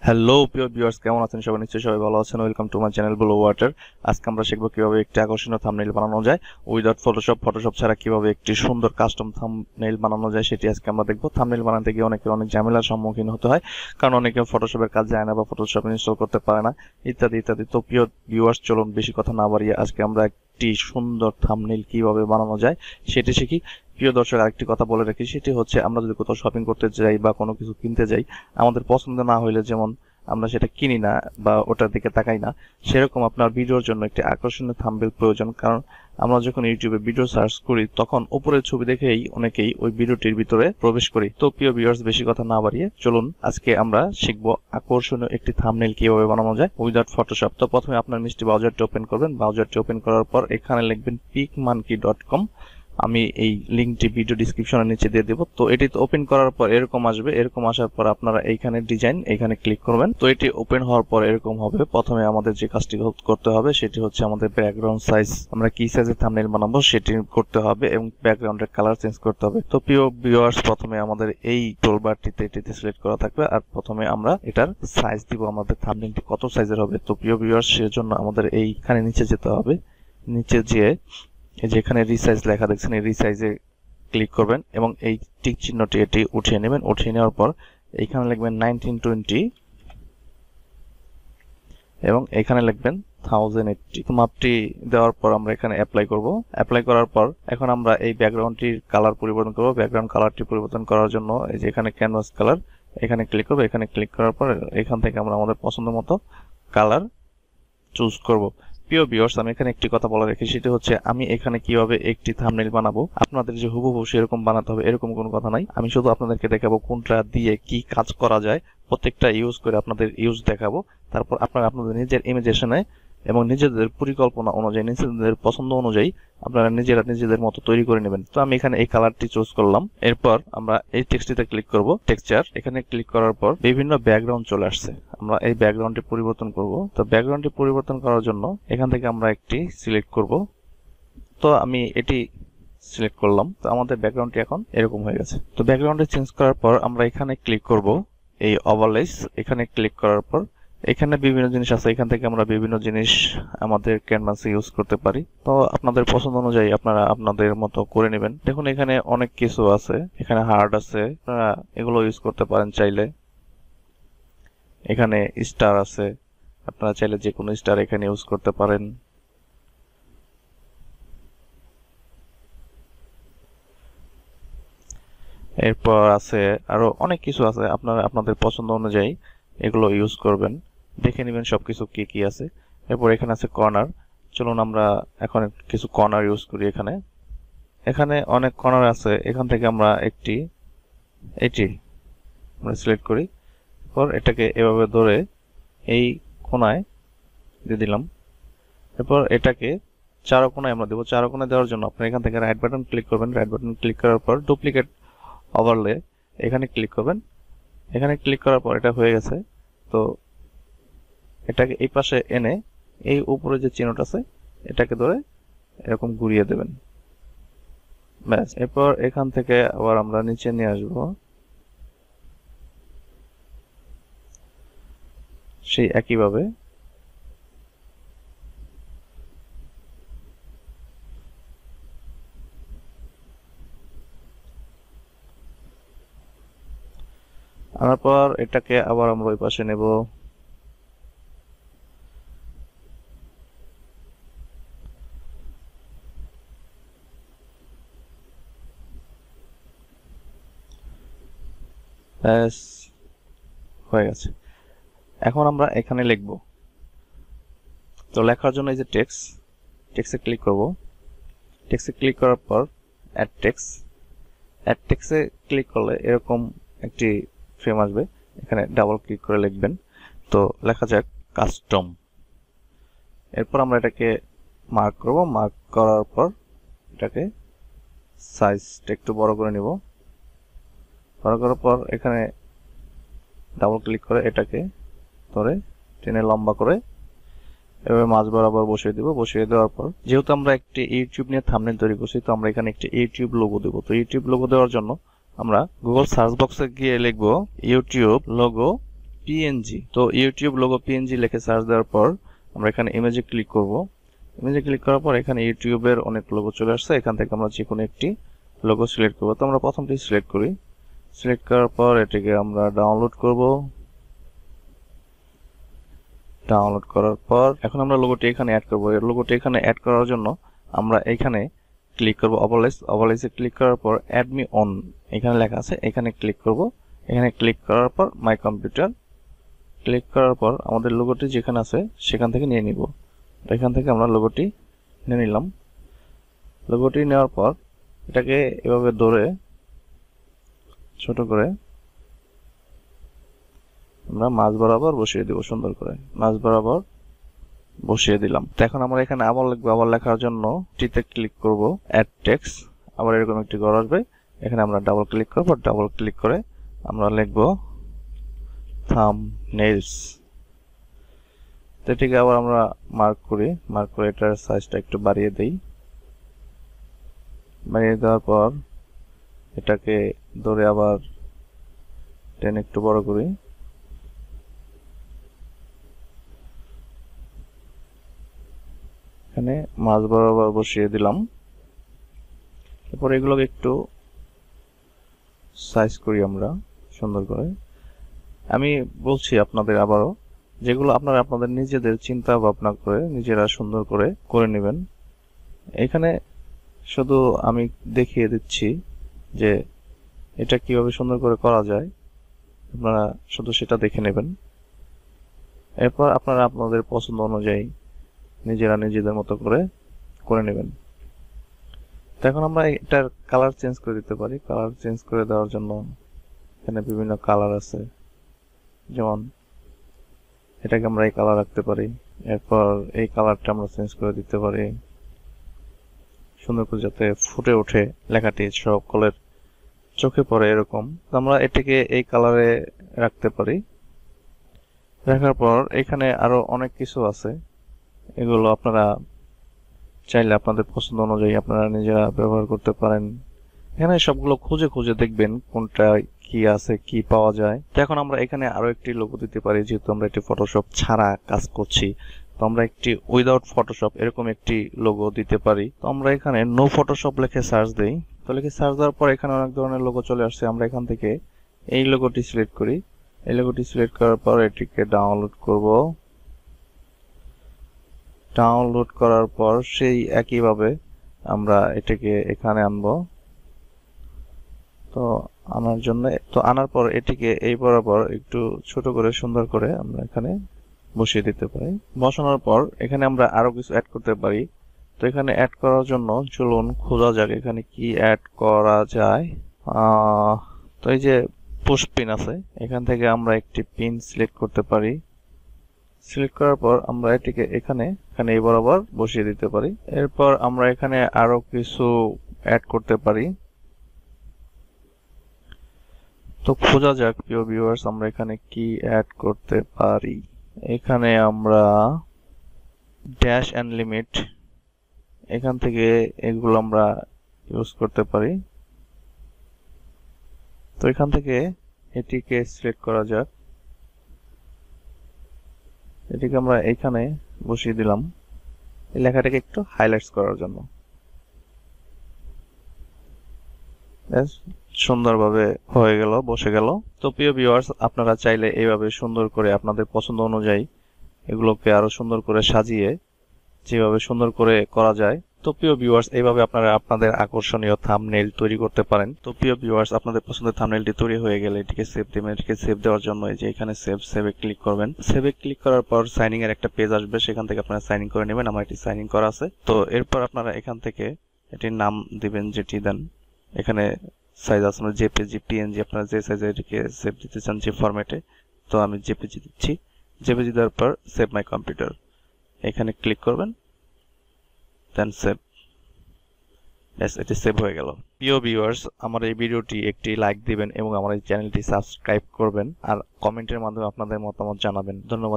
Hello প্রিয় viewers, কেমন আছেন সবাই? নিশ্চয়ই সবাই ভালো আছেন। Welcome to my channel blue water. আজকে আমরা শিখবো কিভাবে একটি আকর্ষণীয় থাম্বনেইল বানানো যায় উইদাউট ফটোশপ ছাড়া কিভাবে একটি সুন্দর কাস্টম থাম্বনেইল বানানো যায় সেটি আজকে আমরা দেখবো। থাম্বনেইল বানাতে গিয়ে অনেকের অনেক ঝামেলার সম্মুখীন হতে হয়, কারণ অনেকে ফটোশপের কাজ জানে না বা ফটোশপ ইনস্টল করতে পারে না, ইত্যাদি ইত্যাদি। তো প্রিয় ভিউয়ার্স, চলুন বেশি কথা না বাড়িয়ে আজকে আমরা একটি সুন্দর থাম্বনেইল কিভাবে বানানো যায় সেটি শিখি। প্রিয় দর্শক, আরেকটি কথা বলে রাখি, সেটি হচ্ছে আমরা যদি কোথাও শপিং করতে যাই বা কোনো কিছু কিনতে যাই, আমাদের পছন্দ না হইলে যেমন আমরা সেটা কিনি না বা ওটার দিকে তাকাই না, সেরকম আপনার ভিডিওর জন্য একটি আকর্ষণীয় থাম্বনেইল প্রয়োজন। কারণ আমরা যখন ইউটিউবে ভিডিও সার্চ করি তখন উপরের ছবি দেখেই অনেকেই ওই ভিডিওটির ভিতরে প্রবেশ করি। তো প্রিয় ভিউয়ার্স, বেশি কথা না বাড়িয়ে চলুন আজকে আমরা শিখবো আকর্ষণীয় একটি থাম্বনেইল কিভাবে বানানো যায় উইদাউট ফটোশপ। তো প্রথমে আপনার মিষ্টি ব্রাউজারটি ওপেন করবেন। ব্রাউজারটি ওপেন করার পর এখানে লিখবেন picmonkey.com। আমি এই লিঙ্কটি ভিডিও ডিসক্রিপশনের নিচে দিয়ে দেবো। তো এটি ওপেন করার পর এরকম আসবে। এরকম আসার পর আপনারা এইখানে ডিজাইন, এইখানে ক্লিক করবেন। তো এটি ওপেন হওয়ার পর এরকম হবে। প্রথমে আমাদের যে কাজটি করতে হবে সেটি হচ্ছে আমাদের ব্যাকগ্রাউন্ড সাইজ, আমরা কি সাইজের থাম্বনেইল বানাবো সেটি করতে হবে এবং ব্যাকগ্রাউন্ডের কালার চেঞ্জ করতে হবে। তো প্রিয় ভিউয়ার্স, প্রথমে আমাদের এই টুলবারটিতে এটিতে সিলেক্ট করা থাকবে আর প্রথমে আমরা এটার সাইজ দিব, আমাদের থাম্বনেইলটি কত সাইজের হবে। তো প্রিয় ভিউয়ার্স, সেজন্য আমাদের এইখানে নিচে যেতে হবে। নিচে যেয়ে এই যে এখানে রিসাইজ লেখা দেখছেন, এই রিসাইজে ক্লিক করবেন এবং এই টিক চিহ্নটি এটি উঠিয়ে নেবেন। উঠিয়ে নেওয়ার পর এইখানে লিখবেন 1920 এবং এখানে লিখবেন 1080। মাপটি দেওয়ার পর আমরা এখানে অ্যাপ্লাই করব। অ্যাপ্লাই করার পর এখন আমরা এই ব্যাকগ্রাউন্ডটির কালার পরিবর্তন করব। ব্যাকগ্রাউন্ড কালারটি পরিবর্তন করার জন্য এই যে এখানে ক্যানভাস কালার, এখানে ক্লিক করব। এখানে ক্লিক করার পর এখান থেকে আমরা আমাদের পছন্দ মতো কালার চুজ করব। প্রিয় ভিউয়ার্স, আমি এখানে একটি কথা বলে রাখি, সেটি হচ্ছে আমি এখানে কিভাবে একটি থাম্বনেইল বানাবো, আপনাদের যে হুবহু সেরকম বানাতে হবে এরকম কোনো কথা নাই। আমি শুধু আপনাদেরকে দেখাবো কোনটা দিয়ে কি কাজ করা যায়, প্রত্যেকটা ইউজ করে আপনাদের ইউজ দেখাবো। তারপর আপনারা আপনাদের নিজের ইমেজিনেশনে এবং নিজেদের পরিকল্পনা অনুযায়ী, নিজেদের পছন্দ অনুযায়ী আপনারা নিজেদের মতো তৈরি করে নেবেন। তো আমি এখানে এই কালারটি চুজ করলাম। এরপর আমরা এই টেক্সটিতে ক্লিক করব, টেক্সচার। এখানে ক্লিক করার পর বিভিন্ন ব্যাকগ্রাউন্ড চলে আসছে, আমরা এই ব্যাকগ্রাউন্ডটি পরিবর্তন করব। তো ব্যাকগ্রাউন্ডটি পরিবর্তন করার জন্য এখান থেকে আমরা একটি সিলেক্ট করব। তো আমি এটি সিলেক্ট করলাম। তো আমাদের ব্যাকগ্রাউন্ডটি এখন এরকম হয়ে গেছে। তো ব্যাকগ্রাউন্ডে চেঞ্জ করার পর আমরা এখানে ক্লিক করব, এই ওভারলেস। এখানে ক্লিক করার পর এখানে বিভিন্ন জিনিস আছে, এখান থেকে আমরা বিভিন্ন জিনিস আমাদের ক্যানভাসে ইউজ করতে পারি। তো আপনাদের পছন্দ অনুযায়ী আপনারা আপনাদের মতো করে নেবেন। দেখুন এখানে অনেক কিছু আছে, এখানে হার্ড আছে, আপনারা এগুলো ইউজ করতে পারেন চাইলে। এখানে স্টার আছে, আপনারা চাইলে যে কোনো স্টার এখানে ইউজ করতে পারেন। এরপর আছে আরো অনেক কিছু আছে, আপনারা আপনাদের পছন্দ অনুযায়ী এগুলো ইউজ করবেন, দেখে নেবেন সবকিছু কি কি আছে। এরপর এখানে আছে কর্নার। চলুন আমরা এখন কিছু কর্নার ইউজ করি। এখানে অনেক কর্নার আছে, এখান থেকে আমরা এটি আমরা সিলেক্ট করি। এরপর এটাকে এভাবে ধরে এই কোণায় দিয়ে দিলাম। এরপর এটাকে চারো কোণায় আমরা দেবো। চারো কোণায় দেওয়ার জন্য আপনারা এখান থেকে রাইট বাটন ক্লিক করবেন। রাইট বাটন ক্লিক করার পর ডুপ্লিকেট ওভারলে এখানে ক্লিক করবেন। এখানে ক্লিক করার পর এটা হয়ে গেছে। তো এটাকে এই পাশে এনে এই উপরে যে চিহ্নটা আছে এটাকে ধরে এরকম ঘুরিয়ে দেবেন, ব্যাস। এরপর এখান থেকে আবার আমরা নিচে নিয়ে আসবো, সেই একইভাবে। আনার পর এটাকে আবার আমরা ওই পাশে নেব। ব্যাস, হয়ে গেছে। এখন আমরা এখানে লিখব। তো লেখার জন্য এই যে টেক্সটে ক্লিক করব। টেক্সটে ক্লিক করার পর অ্যাড টেক্সটে ক্লিক করলে এরকম একটি ফ্রেম আসবে, এখানে ডাবল ক্লিক করে লিখবেন। তো লেখা যাক কাস্টম। এরপর আমরা এটাকে মার্ক করব। মার্ক করার পর এটাকে সাইজটা একটু বড় করে নিব। বড় করার পর এখানে ডাবল ক্লিক করে এটাকে ধরে টেনে লম্বা করে এভাবে মাঝ বরাবর বসিয়ে দিব। বসিয়ে দেওয়ার পর যেহেতু আমরা একটি ইউটিউব নিয়ে থাম্বনেইল তৈরি করছি, তো আমরা এখানে একটি ইউটিউব লোগো দেব। তো ইউটিউব লোগো দেওয়ার জন্য আমরা গুগল সার্চ বক্সে গিয়ে লিখব ইউটিউব লোগো পিএনজি। তো ইউটিউব লোগো পিএনজি লিখে সার্চ দেওয়ার পর আমরা এখানে ইমেজে ক্লিক করব। ইমেজে ক্লিক করার পর এখানে ইউটিউবের অনেক লোগো চলে আসছে, এখান থেকে আমরা যে কোনো একটি লোগো সিলেক্ট করব। তো আমরা প্রথমটি সিলেক্ট করি। সিলেক্ট করার পর এটিকে আমরা ডাউনলোড করব। ডাউনলোড করার পর এখন আমরা লোগোটি এখানে অ্যাড করব। এর লোগোটি এখানে অ্যাড করার জন্য আমরা এখানে ক্লিক করব ওভারলেসে ক্লিক করার পর অ্যাড মি অন এখানে লেখা আছে, এখানে ক্লিক করব। এখানে ক্লিক করার পর মাই কম্পিউটার ক্লিক করার পর আমাদের লোগোটি যেখানে আছে সেখান থেকে নিয়ে নিব। এখান থেকে আমরা লোগোটি নিয়ে নিলাম। লোগোটি নেওয়ার পর এটাকে এভাবে ধরে ছোট করে আমরা মাঝ বরাবর বসিয়ে দেব। সুন্দর করে মাঝ বরাবর বসিয়ে দিলাম। তো এখন আমরা এখানে আবার লিখবো। আবার লেখার জন্য টিতে ক্লিক করব, অ্যাড টেক্সট। আবার এরকম একটি ঘর আসবে, এখানে আমরা ডাবল ক্লিক করব। ডাবল ক্লিক করে আমরা লিখব থাম্বনেইলস। তো এটিকে আবার আমরা মার্ক করি, মার্ক করে এটার সাইজটা একটু বাড়িয়ে দেই। বাড়িয়ে দেওয়ার পর এটাকে ধরে আবার টেনে একটু বড় করি। এখানে মাঝ বরাবর বসিয়ে দিলাম। এরপর এগুলোকে একটু সাইজ করি আমরা সুন্দর করে। আমি বলছি আপনাদের আবারও, যেগুলো আপনারা আপনাদের নিজেদের চিন্তা ভাবনা করে নিজেরা সুন্দর করে নেবেন। এখানে শুধু আমি দেখিয়ে দিচ্ছি যে এটা কিভাবে সুন্দর করে করা যায়, আপনারা শুধু সেটা দেখে নেবেন। এরপর আপনারা আপনাদের পছন্দ অনুযায়ী নিজেরা নিজেদের মতো করে নেবেন। তো এখন আমরা এটার কালার চেঞ্জ করে দিতে পারি। কালার চেঞ্জ করে দেওয়ার জন্য এখানে বিভিন্ন কালার আছে, যেমন এটাকে আমরা এই কালার রাখতে পারি। এরপর এই কালারটা আমরা চেঞ্জ করে দিতে পারি সুন্দর করে, যাতে ফুটে ওঠে লেখাটি সকলের চোখে পড়ে এরকম। আমরা এটাকে এই কালারে রাখতে পারি। রাখার পর এখানে আরো অনেক কিছু আছে, এগুলো আপনারা চাইলে আপনাদের পছন্দ অনুযায়ী আপনারা নিজেরা ব্যবহার করতে পারেন। এখানে সবগুলো খুঁজে খুঁজে দেখবেন কোনটা কি আছে, কি পাওয়া যায়। তো এখন আমরা এখানে আরো একটি লোগো দিতে পারি, যেহেতু আমরা একটি ফটোশপ ছাড়া কাজ করছি। তো আমরা একটি উইদাউট ফটোশপ এরকম একটি লোগো দিতে পারি। তো আমরা এখানে নো ফটোশপ লিখে সার্চ দেই। তো লিখে সার্চ দেওয়ার পর এখানে অনেক ধরনের লোগো চলে আসছে। আমরা এখান থেকে এই লোগোটি সিলেক্ট করি। এই লোগোটি সিলেক্ট করার পর এটিকে ডাউনলোড করব। ডাউনলোড করার পর সেই একইভাবে আমরা এটাকে এখানে আনবো। তো আনার পর এটিকে এই বরাবর একটু ছোট করে সুন্দর করে আমরা এখানে বসিয়ে দিতে পারি। বসানোর পর এখানে আমরা আরো কিছু অ্যাড করতে পারি। তো এখানে অ্যাড করার জন্য চলুন খোঁজা যাক এখানে কি অ্যাড করা যায়। তো এই যে পুশ পিন আছে, এখান থেকে আমরা একটি পিন সিলেক্ট করতে পারি। সিলেক্ট করার পর আমরা এটিকে এখানে এই বরাবর বসিয়ে দিতে পারি। এরপর আমরা এখানে আরো কিছু অ্যাড করতে পারি। তো খোঁজা যাক প্রিয় ভিউয়ার্স আমরা এখানে কি অ্যাড করতে পারি। এখানে আমরা ড্যাশ এন্ড লিমিট, এখান থেকে এগুলো আমরা ইউজ করতে পারি। তো এখান থেকে এটিকে সিলেক্ট করা যাক। এটিকে আমরা এখানে বসিয়ে দিলাম এই লেখাটাকে একটু হাইলাইটস করার জন্য। সুন্দরভাবে হয়ে গেল, বসে গেল। তো প্রিয় ভিউয়ার্স আপনারা চাইলে এইভাবে সুন্দর করে আপনাদের পছন্দ অনুযায়ী এগুলোকে আরো সুন্দর করে সাজিয়ে যেভাবে সুন্দর করে করা যায়। তো প্রিয় ভিউয়ার্স এইভাবে আপনারা আপনাদের আকর্ষণীয় থাম্বনেইল তৈরি করতে পারেন। তো প্রিয় ভিউয়ার্স আপনাদের পছন্দের থাম্বনেইলটি তৈরি হয়ে গেলে এটিকে সেভ দিবেন। এটিকে সেভ দেওয়ার জন্য এই যে এখানে সেভে ক্লিক করবেন। সেভে ক্লিক করার পর সাইনিং এর একটা পেজ আসবে, সেখান থেকে আপনারা সাইন ইন করে নেবেন। আমার এটি সাইন ইন করা আছে। তো এরপর আপনারা এখান থেকে এটির নাম দিবেন যেটি দেন। এখানে সাইজ আছে জেপিজি, পিএনজি, আপনারা যে সাইজে এটিকে সেভ দিতে চান যে ফরম্যাটে। তো আমি জেপিজি দিচ্ছি। জেপিজি দেওয়ার পর সেভ মাই কম্পিউটার এখানে ক্লিক করবেন, দেন সেভ। এটি সেভ হয়ে গেল। প্রিয় ভিউয়ার্স আমার এই ভিডিওটি একটি লাইক দিবেন এবং আমার এই চ্যানেলটি সাবস্ক্রাইব করবেন আর কমেন্টের মাধ্যমে আপনাদের মতামত জানাবেন। ধন্যবাদ।